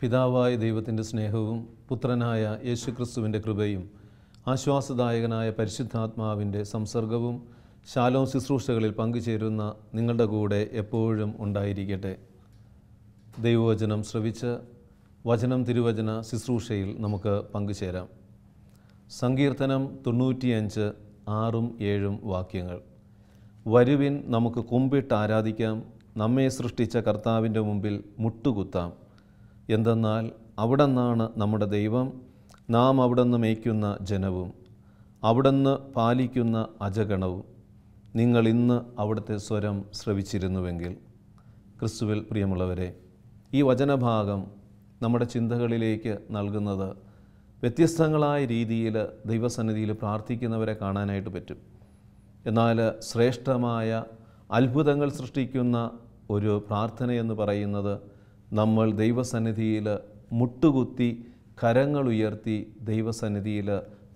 പിതാവായ ദൈവത്തിൻ്റെ സ്നേഹവും പുത്രനായ യേശുക്രിസ്തുവിൻ്റെ കൃപയും ആശ്വാസദായകനായ പരിശുദ്ധാത്മാവിൻ്റെ സംസർഗവും ശാലോം ശുശ്രൂഷകളിൽ പങ്കുചേരുന്ന നിങ്ങളുടെ കൂടെ എപ്പോഴും ഉണ്ടായിരിക്കട്ടെ. ദൈവവചനം ശ്രവിച്ച് വചനം തിരുവചന ശുശ്രൂഷയിൽ നമുക്ക് പങ്കുചേരാം. സങ്കീർത്തനം 95 6-7 വാക്യങ്ങൾ. വരുവിൻ, നമുക്ക് കുമ്പിട്ട് ആരാധിക്കാം, നമ്മെ സൃഷ്ടിച്ച കർത്താവിൻ്റെ മുമ്പിൽ മുട്ടുകുത്താം. എന്തെന്നാൽ അവിടുന്നാണ് നമ്മുടെ ദൈവം, നാം അവിടുന്ന് മേയ്ക്കുന്ന ജനവും അവിടുന്ന് പാലിക്കുന്ന അജഗണവും. നിങ്ങൾ ഇന്ന് അവിടുത്തെ സ്വരം ശ്രവിച്ചിരുന്നുവെങ്കിൽ. ക്രിസ്തുവിൽ പ്രിയമുള്ളവരെ, ഈ വചനഭാഗം നമ്മുടെ ചിന്തകളിലേക്ക് നൽകുന്നത് വ്യത്യസ്തങ്ങളായ രീതിയിൽ ദൈവസന്നിധിയിൽ പ്രാർത്ഥിക്കുന്നവരെ കാണാനായിട്ട് പറ്റും. എന്നാൽ ശ്രേഷ്ഠമായ അത്ഭുതങ്ങൾ സൃഷ്ടിക്കുന്ന ഒരു പ്രാർത്ഥനയെന്ന് പറയുന്നത് നമ്മൾ ദൈവസന്നിധിയിൽ മുട്ടുകുത്തി കരങ്ങൾ ഉയർത്തി ദൈവസന്നിധിയിൽ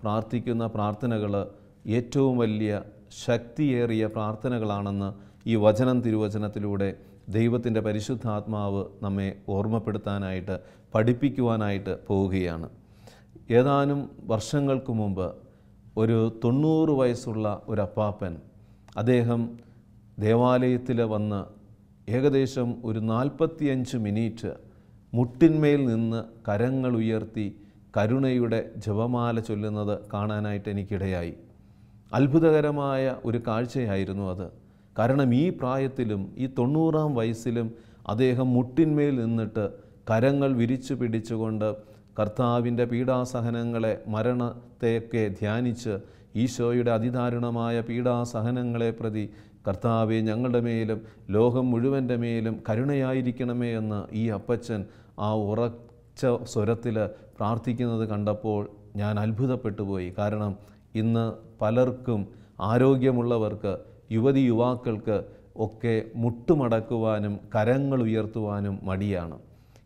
പ്രാർത്ഥിക്കുന്ന പ്രാർത്ഥനകൾ ഏറ്റവും വലിയ ശക്തിയേറിയ പ്രാർത്ഥനകളാണെന്ന് ഈ വചനം തിരുവചനത്തിലൂടെ ദൈവത്തിൻ്റെ പരിശുദ്ധാത്മാവ് നമ്മെ ഓർമ്മപ്പെടുത്താനായിട്ട് പഠിപ്പിക്കുവാനായിട്ട് പോവുകയാണ്. ഏതാനും വർഷങ്ങൾക്ക് മുമ്പ് ഒരു 90 വയസ്സുള്ള ഒരു അപ്പാപ്പൻ, അദ്ദേഹം ദേവാലയത്തിൽ വന്ന് ഏകദേശം ഒരു 45 മിനിറ്റ് മുട്ടിന്മേൽ നിന്ന് കരങ്ങൾ ഉയർത്തി കരുണയുടെ ജപമാല ചൊല്ലുന്നത് കാണാനായിട്ട് എനിക്കിടയായി. അത്ഭുതകരമായ ഒരു കാഴ്ചയായിരുന്നു അത്. കാരണം ഈ പ്രായത്തിലും ഈ 90-ാം വയസ്സിലും അദ്ദേഹം മുട്ടിന്മേൽ നിന്നിട്ട് കരങ്ങൾ വിരിച്ചു പിടിച്ചുകൊണ്ട് കർത്താവിൻ്റെ പീഡാസഹനങ്ങളെ, മരണത്തെയൊക്കെ ധ്യാനിച്ച് ഈശോയുടെ അതിദാരുണമായ പീഡാസഹനങ്ങളെ പ്രതി കർത്താവെ, ഞങ്ങളുടെ മേലും ലോകം മുഴുവൻ്റെ മേലും കരുണയായിരിക്കണമേ എന്ന് ഈ അപ്പച്ചൻ ആ ഉറച്ച സ്വരത്തിൽ പ്രാർത്ഥിക്കുന്നത് കണ്ടപ്പോൾ ഞാൻ അത്ഭുതപ്പെട്ടു പോയി. കാരണം ഇന്ന് പലർക്കും, ആരോഗ്യമുള്ളവർക്ക്, യുവതി യുവാക്കൾക്ക് ഒക്കെ മുട്ടുമടക്കുവാനും കരങ്ങൾ ഉയർത്തുവാനും മടിയാണ്.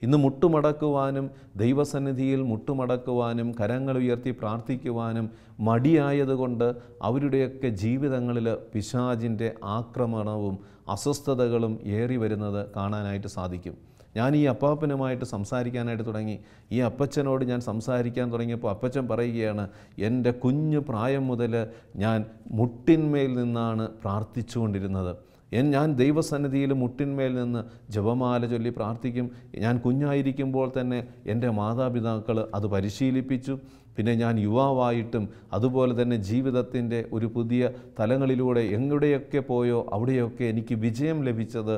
ഇന്ന് മുട്ടുമടക്കുവാനും ദൈവസന്നിധിയിൽ മുട്ടുമടക്കുവാനും കരങ്ങൾ ഉയർത്തി പ്രാർത്ഥിക്കുവാനും മടിയായതുകൊണ്ട് അവരുടെയൊക്കെ ജീവിതങ്ങളിൽ പിശാചിൻ്റെ ആക്രമണവും അസ്വസ്ഥതകളും ഏറി വരുന്നത് കാണാനായിട്ട് സാധിക്കും. ഞാൻ ഈ അപ്പാപ്പനുമായിട്ട് സംസാരിക്കാനായിട്ട് തുടങ്ങി. ഈ അപ്പച്ചനോട് ഞാൻ സംസാരിക്കാൻ തുടങ്ങിയപ്പോൾ അപ്പച്ചൻ പറയുകയാണ്, എൻ്റെ കുഞ്ഞു പ്രായം മുതൽ ഞാൻ മുട്ടിന്മേൽ നിന്നാണ് പ്രാർത്ഥിച്ചുകൊണ്ടിരുന്നത്. ഞാൻ ദൈവസന്നിധിയിൽ മുട്ടിന്മേൽ നിന്ന് ജപമാല ചൊല്ലി പ്രാർത്ഥിക്കും. ഞാൻ കുഞ്ഞായിരിക്കുമ്പോൾ തന്നെ എൻ്റെ മാതാപിതാക്കൾ അത് പരിശീലിപ്പിച്ചു. പിന്നെ ഞാൻ യുവാവായിട്ടും അതുപോലെ തന്നെ ജീവിതത്തിൻ്റെ ഒരു പുതിയ തലങ്ങളിലൂടെ എവിടെയൊക്കെ പോയോ അവിടെയൊക്കെ എനിക്ക് വിജയം ലഭിച്ചത്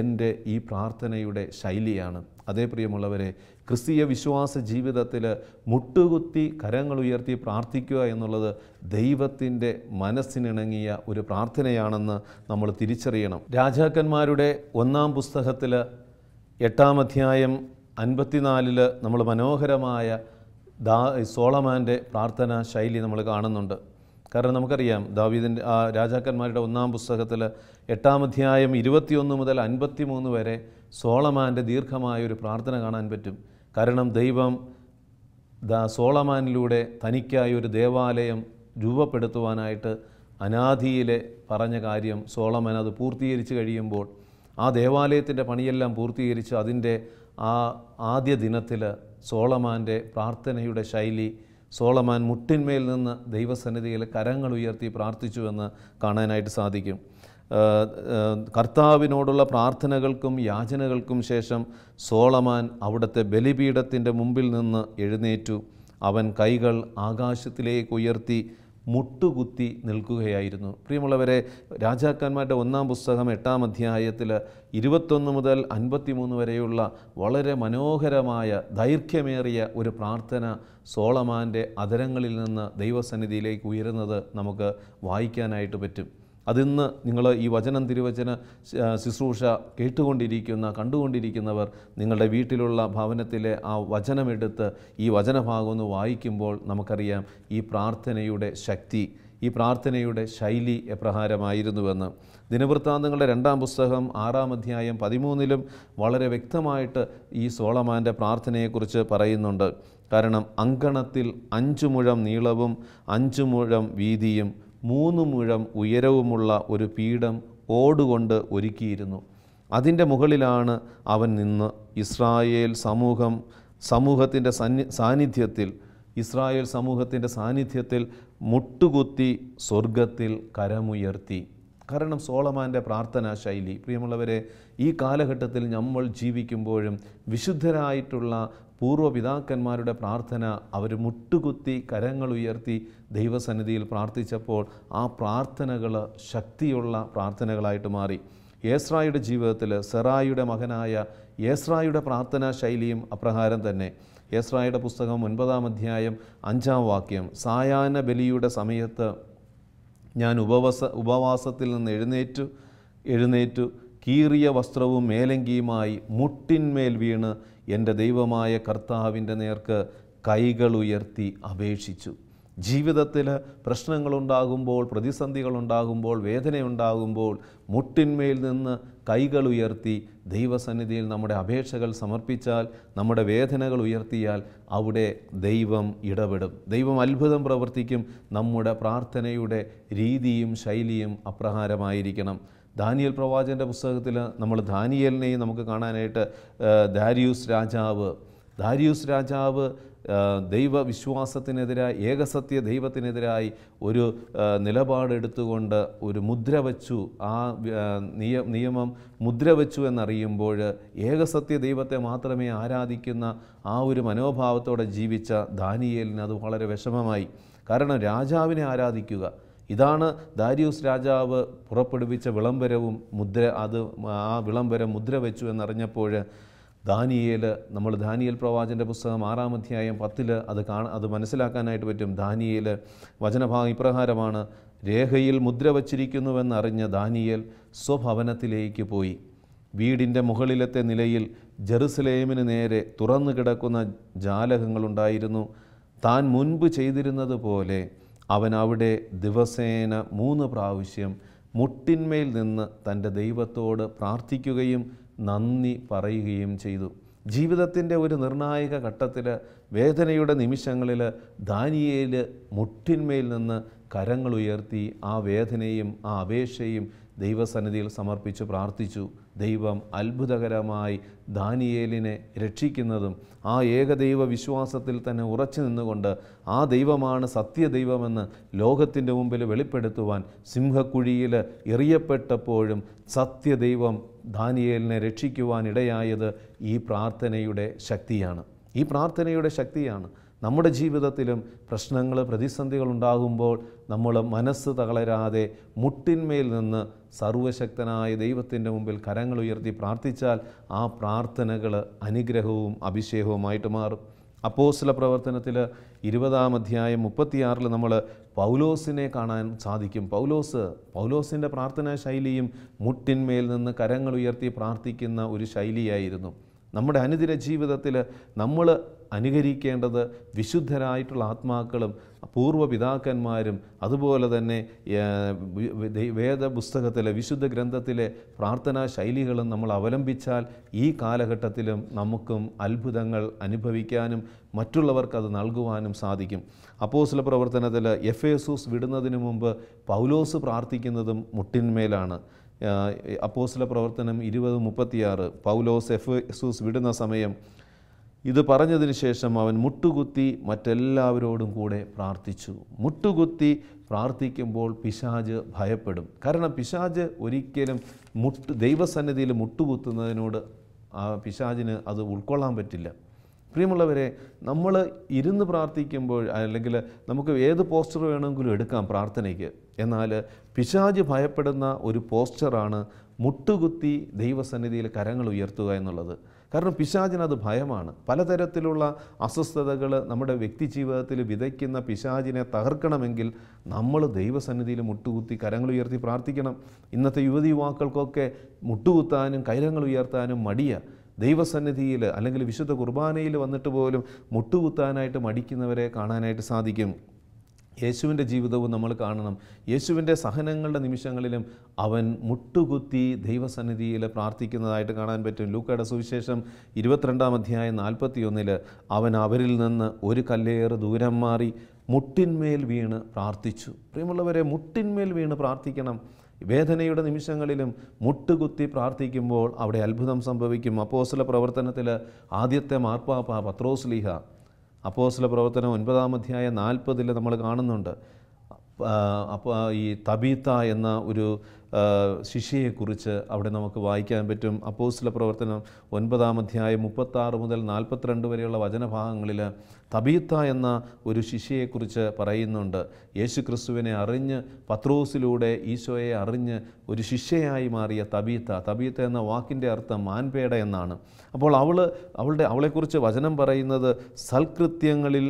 എൻ്റെ ഈ പ്രാർത്ഥനയുടെ ശൈലിയാണ്. അതേ പ്രിയമുള്ളവരെ, ക്രിസ്തീയ വിശ്വാസ ജീവിതത്തിൽ മുട്ടുകുത്തി കരങ്ങൾ ഉയർത്തി പ്രാർത്ഥിക്കുക എന്നുള്ളത് ദൈവത്തിൻ്റെ മനസ്സിനിണങ്ങിയ ഒരു പ്രാർത്ഥനയാണെന്ന് നമ്മൾ തിരിച്ചറിയണം. രാജാക്കന്മാരുടെ 1-ാം പുസ്തകത്തിൽ 8-ാം അധ്യായം 54 നമ്മൾ മനോഹരമായ സോളമാൻ്റെ പ്രാർത്ഥനാ ശൈലി നമ്മൾ കാണുന്നുണ്ട്. കാരണം നമുക്കറിയാം, ദാവീദിൻ്റെ രാജാക്കന്മാരുടെ 1-ാം പുസ്തകത്തിൽ 8-ാം അധ്യായം 21 മുതൽ 53 വരെ സോളമാൻ്റെ ദീർഘമായൊരു പ്രാർത്ഥന കാണാൻ പറ്റും. കാരണം ദൈവം സോളമാനിലൂടെ തനിക്കായി ഒരു ദേവാലയം രൂപപ്പെടുത്തുവാനായിട്ട് അനാദിയിലെ പറഞ്ഞ കാര്യം സോളമൻ അത് പൂർത്തീകരിച്ച് കഴിയുമ്പോൾ ആ ദേവാലയത്തിൻ്റെ പണിയെല്ലാം പൂർത്തീകരിച്ച് അതിൻ്റെ ആ ആദ്യ ദിനത്തിൽ സോളമാൻ്റെ പ്രാർത്ഥനയുടെ ശൈലി, സോളമാൻ മുട്ടിന്മേൽ നിന്ന് ദൈവസന്നിധിയിൽ കരങ്ങൾ ഉയർത്തി പ്രാർത്ഥിച്ചുവെന്ന് കാണാനായിട്ട് സാധിക്കും. കർത്താവിനോടുള്ള പ്രാർത്ഥനകൾക്കും യാചനകൾക്കും ശേഷം സോളമാൻ അവിടുത്തെ ബലിപീഠത്തിൻ്റെ മുമ്പിൽ നിന്ന് എഴുന്നേറ്റു. അവൻ കൈകൾ ആകാശത്തിലേക്ക് ഉയർത്തി മുട്ടുകുത്തി നിൽക്കുകയായിരുന്നു. പ്രിയമുള്ളവരെ, രാജാക്കന്മാരുടെ 1-ാം പുസ്തകം 8-ാം അധ്യായത്തിൽ 21 മുതൽ 53 വരെയുള്ള വളരെ മനോഹരമായ ദൈർഘ്യമേറിയ ഒരു പ്രാർത്ഥന സോളമാൻ്റെ അധരങ്ങളിൽ നിന്ന് ദൈവസന്നിധിയിലേക്ക് ഉയരുന്നത് നമുക്ക് വായിക്കാനായിട്ട് പറ്റും. അതിന്ന് നിങ്ങൾ ഈ വചനം തിരുവചന ശുശ്രൂഷ കണ്ടുകൊണ്ടിരിക്കുന്നവർ നിങ്ങളുടെ വീട്ടിലുള്ള ഭവനത്തിലെ ആ വചനമെടുത്ത് ഈ വചനഭാഗം ഒന്ന് വായിക്കുമ്പോൾ നമുക്കറിയാം ഈ പ്രാർത്ഥനയുടെ ശക്തി, ഈ പ്രാർത്ഥനയുടെ ശൈലി എപ്രകാരമായിരുന്നുവെന്ന്. ദിനവൃത്താന്തങ്ങളുടെ 2-ാം പുസ്തകം 6-ാം അധ്യായം 13 വളരെ വ്യക്തമായിട്ട് ഈ സോളമാൻ്റെ പ്രാർത്ഥനയെക്കുറിച്ച് പറയുന്നുണ്ട്. കാരണം അങ്കണത്തിൽ 5 മുഴം നീളവും 5 മുഴം വീതിയും 3 മുഴം ഉയരവുമുള്ള ഒരു പീഠം ഓടുകൊണ്ട് ഒരുക്കിയിരുന്നു. അതിൻ്റെ മുകളിലാണ് അവൻ നിന്ന് ഇസ്രായേൽ സമൂഹം സമൂഹത്തിൻ്റെ സാന്നിധ്യത്തിൽ, ഇസ്രായേൽ സമൂഹത്തിൻ്റെ സാന്നിധ്യത്തിൽ മുട്ടുകുത്തി സ്വർഗത്തിൽ കരമുയർത്തി. കാരണം സോളമാൻ്റെ പ്രാർത്ഥനാ ശൈലി, പ്രിയമുള്ളവരെ, ഈ കാലഘട്ടത്തിൽ നമ്മൾ ജീവിക്കുമ്പോഴും വിശുദ്ധരായിട്ടുള്ള പൂർവ്വപിതാക്കന്മാരുടെ പ്രാർത്ഥന, അവർ മുട്ടുകുത്തി കരങ്ങൾ ഉയർത്തി ദൈവസന്നിധിയിൽ പ്രാർത്ഥിച്ചപ്പോൾ ആ പ്രാർത്ഥനകൾ ശക്തിയുള്ള പ്രാർത്ഥനകളായിട്ട് മാറി. യേസ്രായുടെ ജീവിതത്തിൽ സെറായിയുടെ മകനായ യേസ്രായുടെ പ്രാർത്ഥനാ ശൈലിയും അപ്രകാരം തന്നെ. യേസ്രായുടെ പുസ്തകം 9-ാം അധ്യായം 5-ാം വാക്യം, സായാഹ്ന ബലിയുടെ സമയത്ത് ഞാൻ ഉപവാസത്തിൽ നിന്ന് എഴുന്നേറ്റു കീറിയ വസ്ത്രവും മേലങ്കിയുമായി മുട്ടിന്മേൽ വീണ് എൻ്റെ ദൈവമായ കർത്താവിൻ്റെ നേർക്ക് കൈകൾ ഉയർത്തി അപേക്ഷിച്ചു. ജീവിതത്തിൽ പ്രശ്നങ്ങളുണ്ടാകുമ്പോൾ, പ്രതിസന്ധികളുണ്ടാകുമ്പോൾ, വേദനയുണ്ടാകുമ്പോൾ മുട്ടിന്മേൽ നിന്ന് കൈകൾ ഉയർത്തി ദൈവസന്നിധിയിൽ നമ്മുടെ അപേക്ഷകൾ സമർപ്പിച്ചാൽ, നമ്മുടെ വേദനകൾ ഉയർത്തിയാൽ അവിടെ ദൈവം ഇടപെടും. ദൈവം അത്ഭുതം പ്രവർത്തിക്കും. നമ്മുടെ പ്രാർത്ഥനയുടെ രീതിയും ശൈലിയും അപ്രകാരമായിരിക്കണം. ദാനിയേൽ പ്രവാചകൻ്റെ പുസ്തകത്തിൽ നമ്മൾ ദാനിയേലിനെയും നമുക്ക് കാണാനായിട്ട് ദാരിയൂസ് രാജാവ് ദൈവവിശ്വാസത്തിനെതിരായി, ഏകസത്യ ദൈവത്തിനെതിരായി ഒരു നിലപാടെടുത്തുകൊണ്ട് ഒരു മുദ്ര വച്ചു. ആ നിയമം മുദ്ര വച്ചു എന്നറിയുമ്പോൾ ഏകസത്യ ദൈവത്തെ മാത്രമേ ആരാധിക്കുന്ന ആ ഒരു മനോഭാവത്തോടെ ജീവിച്ച ദാനിയേലിന് അത് വളരെ വിഷമമായി. കാരണം രാജാവിനെ ആരാധിക്കുക, ഇതാണ് ദാരിയൂസ് രാജാവ് പുറപ്പെടുവിച്ച വിളംബരവും ആ വിളംബരം മുദ്ര വെച്ചു എന്നറിഞ്ഞപ്പോൾ നമ്മൾ ദാനിയേൽ പ്രവാചകൻ്റെ പുസ്തകം 6-ാം അധ്യായം 10 അത് മനസ്സിലാക്കാനായിട്ട് പറ്റും. ദാനിയേൽ വചനഭാഗം ഇപ്രകാരമാണ്: രേഖയിൽ മുദ്ര വച്ചിരിക്കുന്നുവെന്നറിഞ്ഞ ദാനിയേൽ സ്വഭവനത്തിലേക്ക് പോയി. വീടിൻ്റെ മുകളിലത്തെ നിലയിൽ ജെറുസലേമിന് നേരെ തുറന്നു കിടക്കുന്ന ജാലകങ്ങളുണ്ടായിരുന്നു. താൻ മുൻപ് ചെയ്തിരുന്നത് പോലെ അവൻ അവിടെ ദിവസേന 3 പ്രാവശ്യം മുട്ടിന്മേൽ നിന്ന് തൻ്റെ ദൈവത്തോട് പ്രാർത്ഥിക്കുകയും നന്ദി പറയുകയും ചെയ്തു. ജീവിതത്തിൻ്റെ ഒരു നിർണായക ഘട്ടത്തിൽ, വേദനയുടെ നിമിഷങ്ങളിൽ ദാനിയേൽ മുട്ടിന്മേൽ നിന്ന് കരങ്ങൾ ഉയർത്തി ആ വേദനയും ആ അപേക്ഷയും ദൈവസന്നിധിയിൽ സമർപ്പിച്ച് പ്രാർത്ഥിച്ചു. ദൈവം അത്ഭുതകരമായി ദാനിയേലിനെ രക്ഷിക്കുന്നതും ആ ഏകദൈവ വിശ്വാസത്തിൽ തന്നെ ഉറച്ചു നിന്നുകൊണ്ട് ആ ദൈവമാണ് സത്യദൈവമെന്ന് ലോകത്തിൻ്റെ മുമ്പിൽ വെളിപ്പെടുത്തുവാൻ സിംഹക്കുഴിയിൽ എറിയപ്പെട്ടപ്പോഴും സത്യദൈവം ദാനിയേലിനെ രക്ഷിക്കുവാനിടയായത് ഈ പ്രാർത്ഥനയുടെ ശക്തിയാണ്. നമ്മുടെ ജീവിതത്തിലും പ്രശ്നങ്ങൾ, പ്രതിസന്ധികൾ ഉണ്ടാകുമ്പോൾ നമ്മൾ മനസ്സ് തളരാതെ മുട്ടിന്മേൽ നിന്ന് സർവശക്തനായ ദൈവത്തിൻ്റെ മുമ്പിൽ കരങ്ങൾ ഉയർത്തി പ്രാർത്ഥിച്ചാൽ ആ പ്രാർത്ഥനകൾ അനുഗ്രഹവും അഭിഷേകവുമായിട്ട് മാറും. അപ്പോസ്തല പ്രവർത്തനത്തിൽ 20-ാം അധ്യായം 36 നമ്മൾ പൗലോസിനെ കാണാൻ സാധിക്കും. പൗലോസിൻ്റെ പ്രാർത്ഥനാ ശൈലിയും മുട്ടിന്മേൽ നിന്ന് കരങ്ങൾ ഉയർത്തി പ്രാർത്ഥിക്കുന്ന ഒരു ശൈലിയായിരുന്നു. നമ്മുടെ അനുദിന ജീവിതത്തിൽ നമ്മൾ അനുകരിക്കേണ്ടത് വിശുദ്ധരായിട്ടുള്ള ആത്മാക്കളും പൂർവ്വപിതാക്കന്മാരും അതുപോലെ തന്നെ വേദപുസ്തകത്തിലെ വിശുദ്ധ ഗ്രന്ഥത്തിലെ പ്രാർത്ഥനാ ശൈലികളും നമ്മൾ അവലംബിച്ചാൽ ഈ കാലഘട്ടത്തിലും നമുക്കും അത്ഭുതങ്ങൾ അനുഭവിക്കാനും മറ്റുള്ളവർക്കത് നൽകുവാനും സാധിക്കും. അപ്പോസ്തല പ്രവർത്തനത്തിൽ എഫേസൂസ് വിടുന്നതിന് മുമ്പ് പൗലോസ് പ്രാർത്ഥിക്കുന്നതും മുട്ടിന്മേലാണ്. അപ്പോസ്തല പ്രവർത്തനം 20:36 പൗലോസ് എഫേസൂസ് വിടുന്ന സമയം ഇത് പറഞ്ഞതിന് ശേഷം അവൻ മുട്ടുകുത്തി മറ്റെല്ലാവരോടും കൂടെ പ്രാർത്ഥിച്ചു. മുട്ടുകുത്തി പ്രാർത്ഥിക്കുമ്പോൾ പിശാച് ഭയപ്പെടും. കാരണം പിശാച് ഒരിക്കലും ദൈവസന്നിധിയിൽ മുട്ടുകുത്തുന്നതിനോട് പിശാചിന് അത് ഉൾക്കൊള്ളാൻ പറ്റില്ല. പ്രിയമുള്ളവരെ, നമ്മൾ ഇരുന്ന് പ്രാർത്ഥിക്കുമ്പോൾ അല്ലെങ്കിൽ നമുക്ക് ഏത് പോസ്റ്റർ വേണമെങ്കിലും എടുക്കാം പ്രാർത്ഥനയ്ക്ക്. എന്നാൽ പിശാച് ഭയപ്പെടുന്ന ഒരു പോസ്റ്ററാണ് മുട്ടുകുത്തി ദൈവസന്നിധിയിൽ കരങ്ങൾ ഉയർത്തുക എന്നുള്ളത്. കാരണം പിശാചിനത് ഭയമാണ്. പലതരത്തിലുള്ള അസ്വസ്ഥതകൾ നമ്മുടെ വ്യക്തി ജീവിതത്തിൽ വിതയ്ക്കുന്ന പിശാചിനെ തകർക്കണമെങ്കിൽ നമ്മൾ ദൈവസന്നിധിയിൽ മുട്ടുകുത്തി കരങ്ങൾ ഉയർത്തി പ്രാർത്ഥിക്കണം. ഇന്നത്തെ യുവതിയുവാക്കൾക്കൊക്കെ മുട്ടുകുത്താനും കരങ്ങൾ ഉയർത്താനും മടിയാണ്. ദൈവസന്നിധിയിൽ അല്ലെങ്കിൽ വിശുദ്ധ കുർബാനയിൽ വന്നിട്ട് പോലും മുട്ടുകുത്താനായിട്ട് മടിക്കുന്നവരെ കാണാനായിട്ട് സാധിക്കും. യേശുവിൻ്റെ ജീവിതവും നമ്മൾ കാണണം. യേശുവിൻ്റെ സഹനങ്ങളുടെ നിമിഷങ്ങളിലും അവൻ മുട്ടുകുത്തി ദൈവസന്നിധിയിൽ പ്രാർത്ഥിക്കുന്നതായിട്ട് കാണാൻ പറ്റും. ലൂക്കയുടെ സുവിശേഷം 22-ാം അധ്യായം 41 അവൻ അവരിൽ നിന്ന് ഒരു കല്ലേറ് ദൂരം മാറി മുട്ടിന്മേൽ വീണ് പ്രാർത്ഥിച്ചു. പ്രിയമുള്ളവരെ, മുട്ടിന്മേൽ വീണ് പ്രാർത്ഥിക്കണം. വേദനയുടെ നിമിഷങ്ങളിലും മുട്ടുകുത്തി പ്രാർത്ഥിക്കുമ്പോൾ അവിടെ അത്ഭുതം സംഭവിക്കും. അപ്പോസ്തല പ്രവർത്തനത്തിൽ ആദ്യത്തെ മാർപ്പാപ്പ പത്രോസ്ലീഹ, അപ്പോസ്തല പ്രവർത്തനം 9-ാം അധ്യായം 40 നമ്മൾ കാണുന്നുണ്ട്. അപ്പോൾ ഈ തബീത്ത എന്ന ഒരു ശിഷ്യയെക്കുറിച്ച് അവിടെ നമുക്ക് വായിക്കാൻ പറ്റും. അപ്പോസ്തല പ്രവർത്തനം 9-ാം അധ്യായം 36 മുതൽ 42 വരെയുള്ള വചനഭാഗങ്ങളിൽ തബീത്ത എന്ന ഒരു ശിഷ്യയെക്കുറിച്ച് പറയുന്നുണ്ട്. യേശു ക്രിസ്തുവിനെ അറിഞ്ഞ് പത്രോസിലൂടെ ഈശോയെ അറിഞ്ഞ് ഒരു ശിഷ്യയായി മാറിയ തബീത്ത. തബീത്ത എന്ന വാക്കിൻ്റെ അർത്ഥം മാൻപേട എന്നാണ്. അപ്പോൾ അവളെക്കുറിച്ച് വചനം പറയുന്നത് സൽകൃത്യങ്ങളിൽ,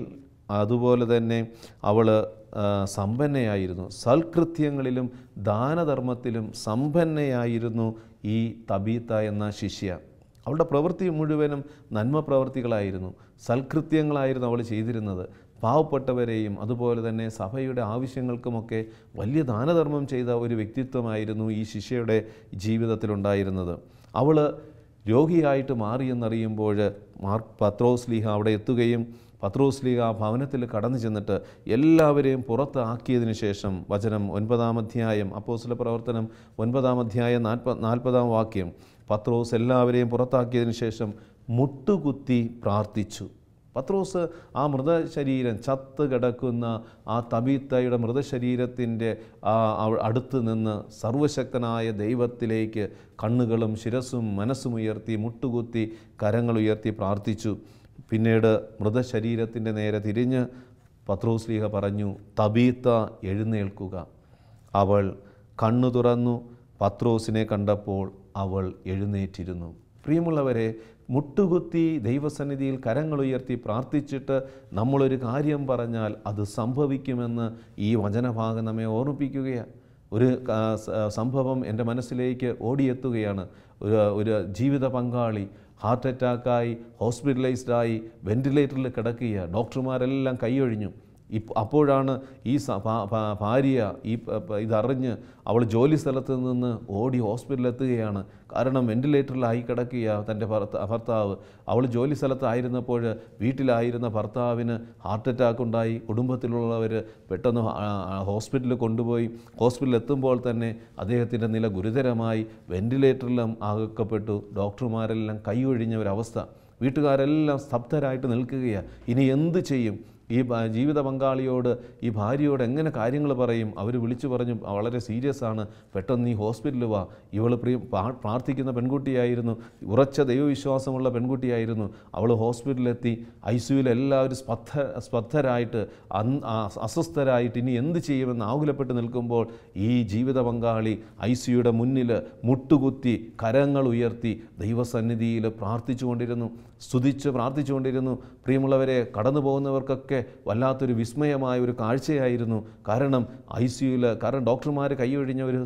അതുപോലെ തന്നെ അവൾ സമ്പന്നയായിരുന്നു. സൽകൃത്യങ്ങളിലും ദാനധർമ്മത്തിലും സമ്പന്നയായിരുന്നു ഈ തബീത്ത എന്ന ശിഷ്യ. അവളുടെ പ്രവൃത്തി മുഴുവനും നന്മ പ്രവൃത്തികളായിരുന്നു, സൽകൃത്യങ്ങളായിരുന്നു അവൾ ചെയ്തിരുന്നത്. പാവപ്പെട്ടവരെയും അതുപോലെ തന്നെ സഭയുടെ ആവശ്യങ്ങൾക്കുമൊക്കെ വലിയ ദാനധർമ്മം ചെയ്ത ഒരു വ്യക്തിത്വമായിരുന്നു ഈ ശിഷ്യയുടെ ജീവിതത്തിലുണ്ടായിരുന്നത്. അവൾ രോഗിയായിട്ട് മാറിയെന്നറിയുമ്പോൾ പത്രോസ്ലീഹ അവിടെ എത്തുകയും പത്രോസ്ലീഹ ഭവനത്തിൽ കടന്നു ചെന്നിട്ട് എല്ലാവരെയും പുറത്താക്കിയതിന് ശേഷം വചനം 9-ാം അധ്യായം അപ്പോസ്തല പ്രവർത്തനം 9-ാം അധ്യായം 40-ാം വാക്യം, പത്രോസ് എല്ലാവരെയും പുറത്താക്കിയതിന് ശേഷം മുട്ടുകുത്തി പ്രാർത്ഥിച്ചു. പത്രോസ് ആ മൃതശരീരം ചത്ത് കിടക്കുന്ന ആ തബീത്തയുടെ മൃതശരീരത്തിൻ്റെ അടുത്ത് നിന്ന് സർവശക്തനായ ദൈവത്തിലേക്ക് കണ്ണുകളും ശിരസ്സും മനസ്സും ഉയർത്തി മുട്ടുകുത്തി കരങ്ങളുയർത്തി പ്രാർത്ഥിച്ചു. പിന്നീട് മൃതശരീരത്തിൻ്റെ നേരെ തിരിഞ്ഞ് പത്രോസ്ലീഹ പറഞ്ഞു, തബീത്ത എഴുന്നേൽക്കുക. അവൾ കണ്ണു തുറന്നു. പത്രോസിനെ കണ്ടപ്പോൾ അവൾ എഴുന്നേറ്റിരുന്നു. പ്രിയമുള്ളവരെ, മുട്ടുകുത്തി ദൈവസന്നിധിയിൽ കരങ്ങളുയർത്തി പ്രാർത്ഥിച്ചിട്ട് നമ്മളൊരു കാര്യം പറഞ്ഞാൽ അത് സംഭവിക്കുമെന്ന് ഈ വചനഭാഗം നമ്മെ ഓർമ്മിപ്പിക്കുകയാണ്. ഒരു സംഭവം എൻ്റെ മനസ്സിലേക്ക് ഓടിയെത്തുകയാണ്. ഒരു ജീവിത പങ്കാളി ഹാർട്ട് അറ്റാക്കായി ഹോസ്പിറ്റലൈസ്ഡായി വെൻറ്റിലേറ്ററിൽ കിടക്കുക. ഡോക്ടർമാരെല്ലാം കൈയൊഴിഞ്ഞു. അപ്പോഴാണ് ഈ ഭാര്യ ഇതറിഞ്ഞ് അവൾ ജോലി സ്ഥലത്ത് നിന്ന് ഓടി ഹോസ്പിറ്റലിൽ എത്തുകയാണ്. കാരണം വെൻറ്റിലേറ്ററിലായി കിടക്കുക തൻ്റെ ഭർത്താവ്. അവൾ ജോലി സ്ഥലത്തായിരുന്നപ്പോൾ വീട്ടിലായിരുന്ന ഭർത്താവിന് ഹാർട്ട് അറ്റാക്ക് ഉണ്ടായി. കുടുംബത്തിലുള്ളവർ പെട്ടെന്ന് ഹോസ്പിറ്റലിൽ കൊണ്ടുപോയി. ഹോസ്പിറ്റലിൽ എത്തുമ്പോൾ തന്നെ അദ്ദേഹത്തിൻ്റെ നില ഗുരുതരമായി. വെൻറ്റിലേറ്ററിലും ആകപ്പെട്ടു. ഡോക്ടർമാരെല്ലാം കൈയൊഴിഞ്ഞ ഒരവസ്ഥ. വീട്ടുകാരെല്ലാം സ്തബ്ധരായിട്ട് നിൽക്കുകയാണ്. ഇനി എന്ത് ചെയ്യും? ഈ ജീവിത പങ്കാളിയോട്, ഈ ഭാര്യയോട് എങ്ങനെ കാര്യങ്ങൾ പറയും? അവർ വിളിച്ചു പറഞ്ഞു, വളരെ സീരിയസ് ആണ്, പെട്ടെന്ന് നീ ഹോസ്പിറ്റലിൽ വാ. ഇവൾ പ്രാർത്ഥിക്കുന്ന പെൺകുട്ടിയായിരുന്നു, ഉറച്ച ദൈവവിശ്വാസമുള്ള പെൺകുട്ടിയായിരുന്നു. അവൾ ഹോസ്പിറ്റലിലെത്തി. ICUവിൽ എല്ലാവരും സ്പദ്ധരായിട്ട് അസ്വസ്ഥരായിട്ട് ഇനി എന്ത് ചെയ്യുമെന്ന് ആകുലപ്പെട്ട് നിൽക്കുമ്പോൾ ഈ ജീവിത പങ്കാളി ICUയുടെ മുന്നിൽ മുട്ടുകുത്തി കരങ്ങൾ ഉയർത്തി ദൈവസന്നിധിയിൽ പ്രാർത്ഥിച്ചുകൊണ്ടിരുന്നു, സ്തുതിച്ച് പ്രാർത്ഥിച്ചുകൊണ്ടിരുന്നു. പ്രിയമുള്ളവരെ, കടന്നു പോകുന്നവർക്കൊക്കെ വല്ലാത്തൊരു വിസ്മയമായ ഒരു കാഴ്ചയായിരുന്നു. കാരണം ഡോക്ടർമാർ കൈയൊഴിഞ്ഞ ഒരു